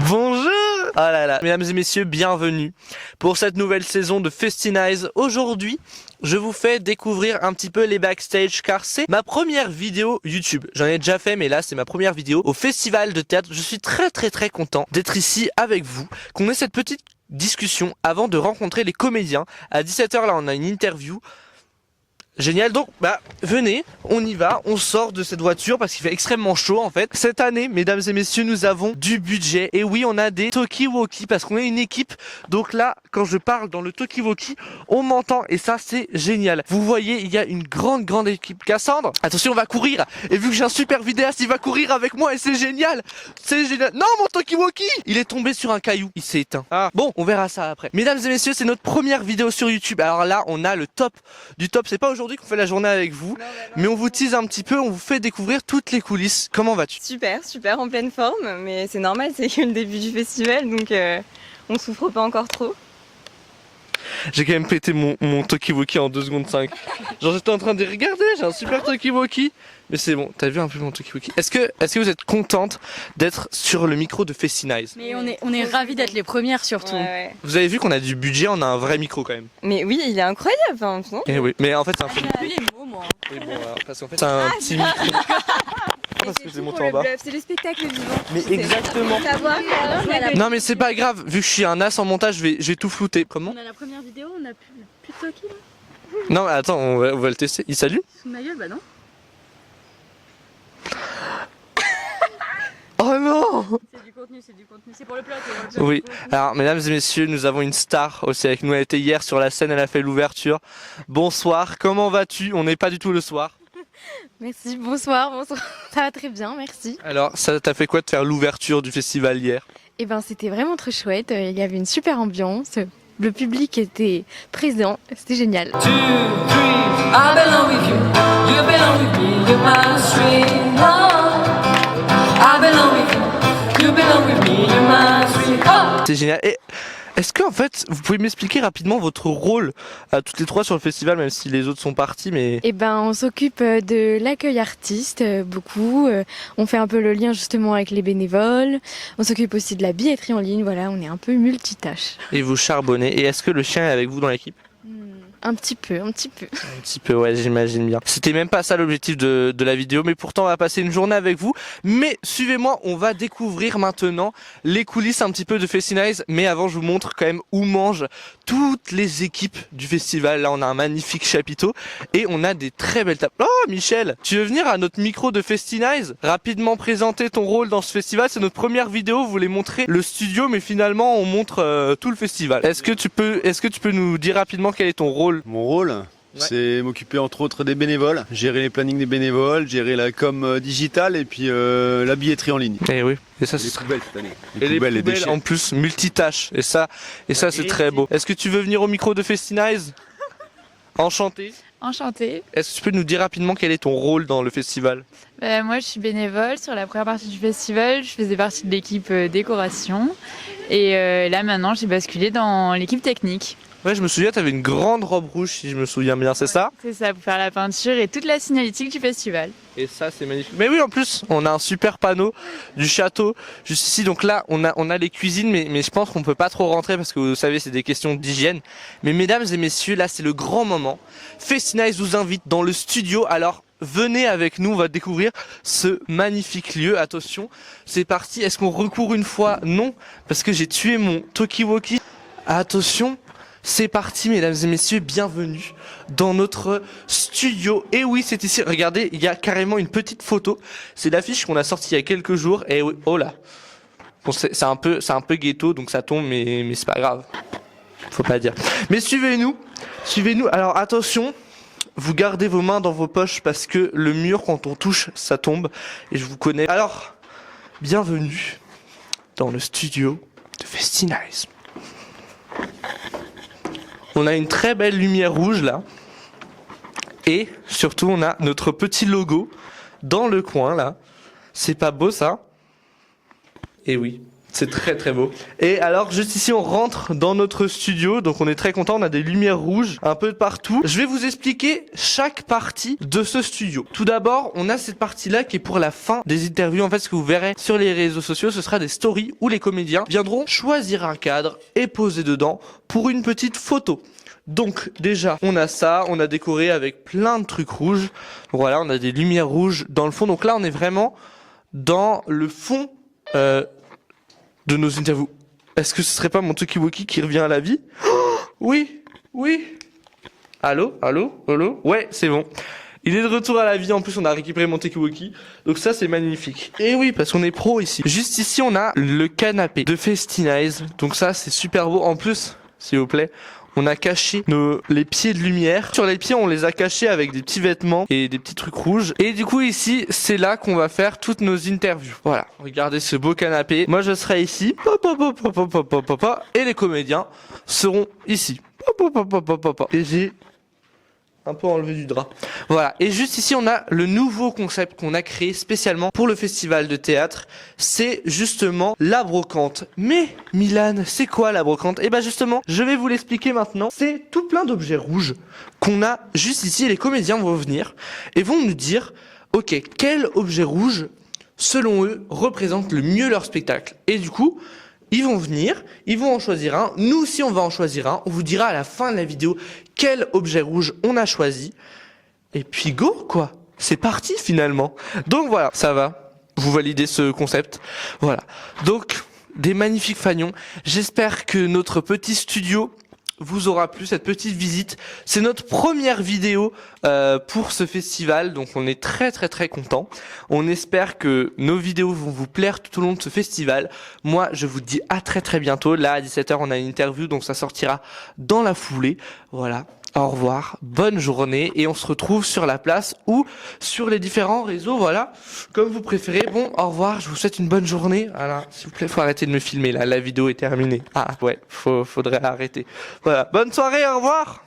Bonjour! Ah là là, mesdames et messieurs, bienvenue pour cette nouvelle saison de Festinize. Aujourd'hui, je vous fais découvrir un petit peu les backstage car c'est ma première vidéo YouTube. J'en ai déjà fait mais là c'est ma première vidéo au festival de théâtre. Je suis très content d'être ici avec vous, qu'on ait cette petite discussion avant de rencontrer les comédiens. À 17h là on a une interview. Génial, donc venez, on y va, on sort de cette voiture parce qu'il fait extrêmement chaud en fait. Cette année, mesdames et messieurs, nous avons du budget et oui, on a des talkie-walkie parce qu'on est une équipe. Donc là, quand je parle dans le talkie-walkie, on m'entend et ça c'est génial. Vous voyez, il y a une grande équipe. Cassandre, attention, on va courir. Et vu que j'ai un super vidéaste, il va courir avec moi et c'est génial. C'est génial. Non, mon talkie-walkie, il est tombé sur un caillou, il s'est éteint. Ah, bon, on verra ça après. Mesdames et messieurs, c'est notre première vidéo sur YouTube. Alors là, on a le top du top. C'est pas aujourd'hui qu'on fait la journée avec vous, mais on vous tease un petit peu, on vous fait découvrir toutes les coulisses. Comment vas-tu? Super, en pleine forme, mais c'est normal, c'est que le début du festival, donc on souffre pas encore trop. J'ai quand même pété mon talkie-walkie en 2 secondes 5. Genre j'étais en train de regarder, j'ai un super talkie-walkie. Mais c'est bon, t'as vu un peu mon talkie-walkie. Est-ce que vous êtes contente d'être sur le micro de Festinize? Mais on est ravis d'être les premières surtout. Ouais. Vous avez vu qu'on a du budget, on a un vrai micro quand même. Mais oui, il est incroyable, hein, non? Eh oui, mais en fait c'est un peu... Plus les mots moi. Oui, bon, alors, parce qu'en fait c'est un petit micro. Parce que j'ai monté en bas. C'est le spectacle vivant. Mais exactement. Non mais c'est pas grave, vu que je suis un as en montage, je vais tout flouter. Comment? On a la première vidéo, on a plus de talkie là. Non mais attends, on va le tester. Il salue? Sous ma gueule, bah non. Oh non! C'est du contenu, c'est pour le plateau. Oui, alors mesdames et messieurs, nous avons une star aussi avec nous. Elle était hier sur la scène, elle a fait l'ouverture. Bonsoir, comment vas-tu? On n'est pas du tout le soir. Merci, bonsoir, ça va très bien, merci. Alors, ça t'a fait quoi de faire l'ouverture du festival hier? Eh ben, c'était vraiment très chouette, il y avait une super ambiance, le public était présent, c'était génial. 2, 3, I belong with you, you belong with me, you're my sweet love. I belong with you, you belong with me, you're my sweet love. C'est génial. Et est-ce que en fait, vous pouvez m'expliquer rapidement votre rôle à toutes les trois sur le festival, même si les autres sont partis, mais... Eh ben, on s'occupe de l'accueil artiste, beaucoup, on fait un peu le lien justement avec les bénévoles, on s'occupe aussi de la billetterie en ligne, voilà, on est un peu multitâche. Et vous charbonnez. Et est-ce que le chien est avec vous dans l'équipe? Un petit peu. Un petit peu, ouais, j'imagine bien. C'était même pas ça l'objectif de la vidéo, mais pourtant on va passer une journée avec vous. Mais suivez-moi, on va découvrir maintenant les coulisses un petit peu de Festinize. Mais avant, je vous montre quand même où mangent toutes les équipes du festival. Là, on a un magnifique chapiteau et on a des très belles tables. Oh, Michel, tu veux venir à notre micro de Festinize? Rapidement présenter ton rôle dans ce festival. C'est notre première vidéo, vous voulez montrer le studio, mais finalement on montre tout le festival. Est-ce que tu peux nous dire rapidement quel est ton rôle? Mon rôle, c'est m'occuper entre autres des bénévoles, gérer les plannings des bénévoles, gérer la com digitale et puis la billetterie en ligne. Eh oui, et ça Les c'est poubelles cette année. et les poubelles en plus multitâches et ça c'est très beau. Est-ce que tu veux venir au micro de Festinize? Enchanté. Enchantée. Est-ce que tu peux nous dire rapidement quel est ton rôle dans le festival? Moi, je suis bénévole sur la première partie du festival. Je faisais partie de l'équipe décoration. Et là, maintenant, j'ai basculé dans l'équipe technique. Ouais, je me souviens, tu avais une grande robe rouge si je me souviens bien, c'est ça? C'est ça, pour faire la peinture et toute la signalétique du festival. Et ça c'est magnifique. Mais oui, en plus, on a un super panneau du château juste ici. Donc là, on a les cuisines, mais je pense qu'on peut pas trop rentrer parce que vous savez, c'est des questions d'hygiène. Mais mesdames et messieurs, là, c'est le grand moment. Festinize vous invite dans le studio. Alors, venez avec nous, on va découvrir ce magnifique lieu. Attention, c'est parti. Est-ce qu'on recourt une fois? Non, parce que j'ai tué mon talkie-walkie. Attention. C'est parti, mesdames et messieurs, bienvenue dans notre studio. Et oui, c'est ici, regardez, il y a carrément une petite photo. C'est l'affiche qu'on a sortie il y a quelques jours. Et oui, oh là. Bon, c'est un peu ghetto, donc ça tombe, mais c'est pas grave. Faut pas dire. Mais suivez-nous. Alors attention, vous gardez vos mains dans vos poches parce que le mur, quand on touche, ça tombe. Et je vous connais. Alors, bienvenue dans le studio de Festinize. On a une très belle lumière rouge là. Et surtout on a notre petit logo dans le coin là. C'est pas beau ça? Et oui, C'est très très beau. Et alors juste ici on rentre dans notre studio, donc on est très content, on a des lumières rouges un peu de partout. Je vais vous expliquer chaque partie de ce studio. Tout d'abord, on a cette partie là qui est pour la fin des interviews. En fait, ce que vous verrez sur les réseaux sociaux, ce sera des stories où les comédiens viendront choisir un cadre et poser dedans pour une petite photo. Donc déjà, on a ça, on a décoré avec plein de trucs rouges. Voilà, on a des lumières rouges dans le fond. Donc là, on est vraiment dans le fond de nos interviews. Est-ce que ce serait pas mon Talkie-Walkie qui revient à la vie? Oh, oui, oui. Allô, allô, allô. Ouais, c'est bon. Il est de retour à la vie. En plus, on a récupéré mon Talkie-Walkie. Donc ça, c'est magnifique. Et oui, parce qu'on est pro ici. Juste ici, on a le canapé de Festinize. Donc ça, c'est super beau. En plus, s'il vous plaît, on a caché les pieds de lumière. Sur les pieds, on les a cachés avec des petits vêtements et des petits trucs rouges. Et du coup, ici, c'est là qu'on va faire toutes nos interviews. Voilà. Regardez ce beau canapé. Moi, je serai ici. Et les comédiens seront ici. Et j'ai un peu enlevé du drap. Voilà. Et juste ici, on a le nouveau concept qu'on a créé spécialement pour le festival de théâtre. C'est justement la brocante. Mais, Milan, c'est quoi la brocante? Eh ben justement, je vais vous l'expliquer maintenant. C'est tout plein d'objets rouges qu'on a juste ici. Et les comédiens vont venir et vont nous dire, ok, quel objet rouge, selon eux, représente le mieux leur spectacle? Et du coup, ils vont venir, ils vont en choisir un. Nous aussi, on va en choisir un. On vous dira à la fin de la vidéo quel objet rouge on a choisi. Et puis go, quoi. C'est parti finalement. Donc voilà, ça va. Vous validez ce concept. Voilà. Donc, des magnifiques fanions. J'espère que notre petit studio vous aura plu, cette petite visite. C'est notre première vidéo pour ce festival, donc on est très très très content. On espère que nos vidéos vont vous plaire tout au long de ce festival. Moi, je vous dis à très très bientôt. Là, à 17h, on a une interview, donc ça sortira dans la foulée. Voilà. Au revoir, bonne journée, et on se retrouve sur la place ou sur les différents réseaux, voilà, comme vous préférez. Bon, au revoir, je vous souhaite une bonne journée. Voilà, s'il vous plaît, faut arrêter de me filmer là, la vidéo est terminée. Ah ouais, faudrait arrêter. Voilà, bonne soirée, au revoir.